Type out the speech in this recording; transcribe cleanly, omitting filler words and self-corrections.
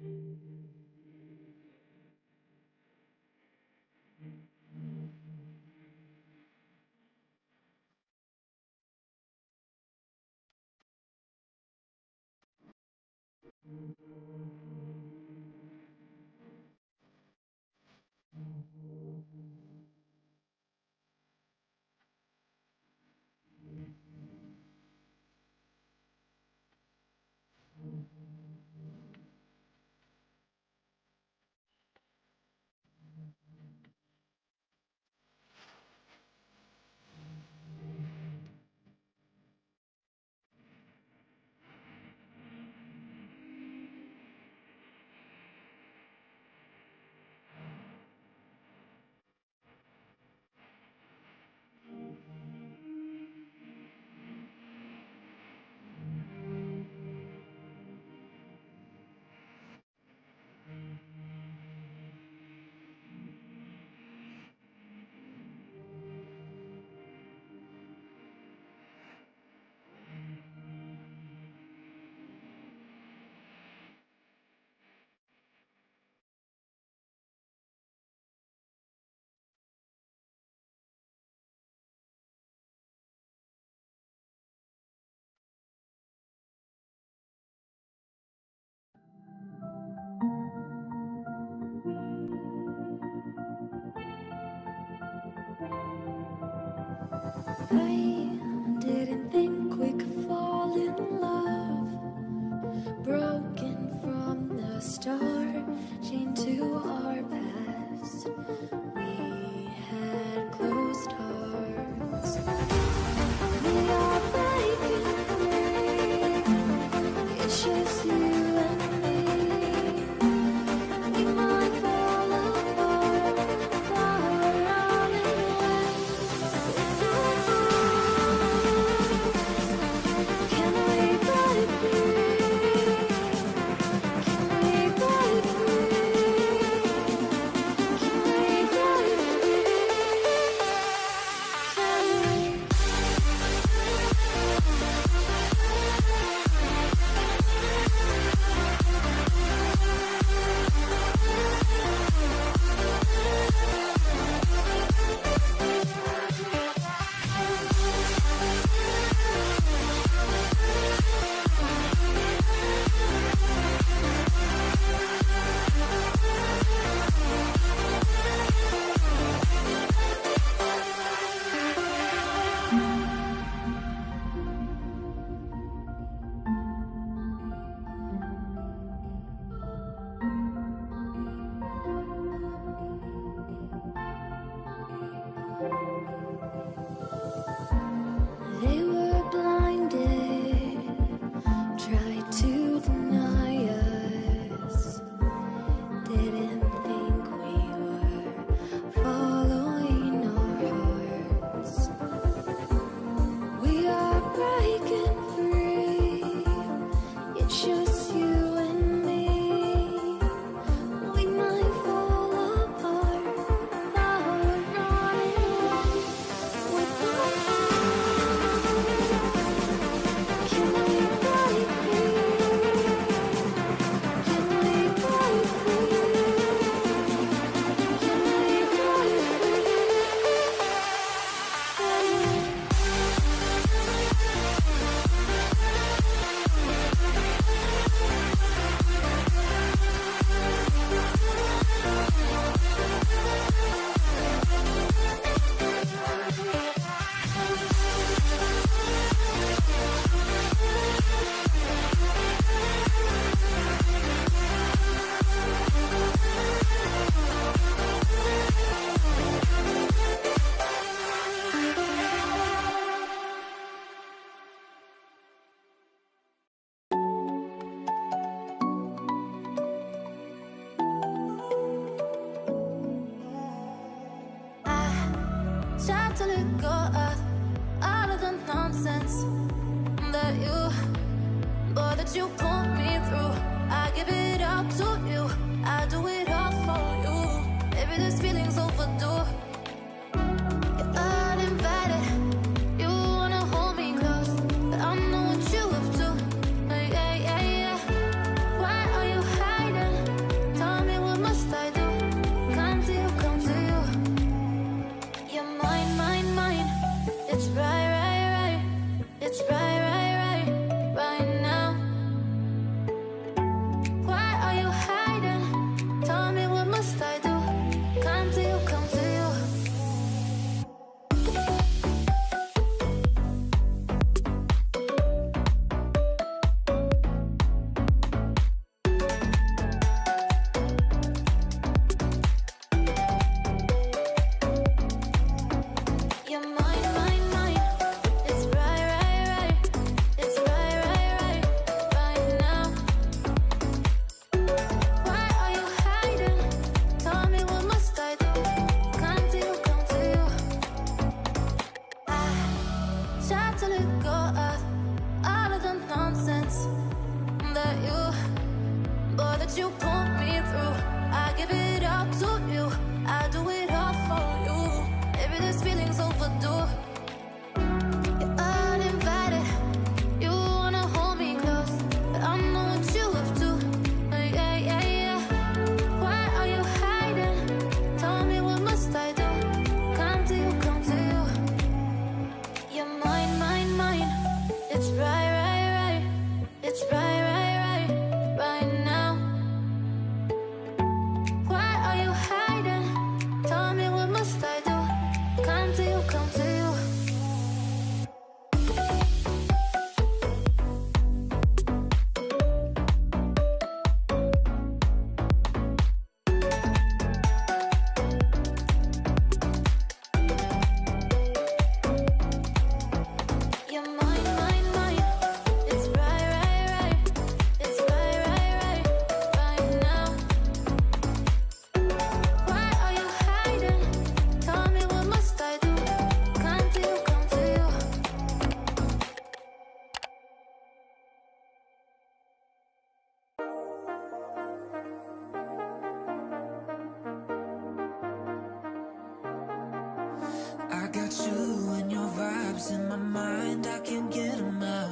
I didn't think we could fall in love. Broken from the start, chained to our past. We had closed hearts. We are breaking free. It's just you and me. We might fall apart, but we're running away. Can we break free? Can we break free? Can we break free? Can we? They were blinded, tried to deny us. Didn't think we were following our hearts. We are breaking free. It's just you and me. We might fall apart, but we're running away. With our can we break free? Can we break free? Can we break free? Can we? Tried to let go of all of the nonsense that you put me through. I give it all to you. I do it all for you. Maybe this feeling's overdue. You're uninvited. You wanna hold me close, but I know what you have to. Yeah, yeah, yeah. Why are you hiding? through. I give it up to you. I do it all for you. Maybe this feeling's overdue. You're uninvited. You wanna hold me close, but I know what you have to. Yeah, yeah, yeah. Why are you hiding? Tell me, what must I do? Come to you, come to you. You're mine, mine, mine. It's right, right, right. It's right, right, right, right now. Why are you hiding? Tell me, what must I do? Come to you, come to you. You're mine, mine, mine. It's right, right, right. It's right, right, right, right now. Why are you hiding? Tell me, what must I do? Come to you, come to you. I got you and your vibes in my mind, I can't get them out.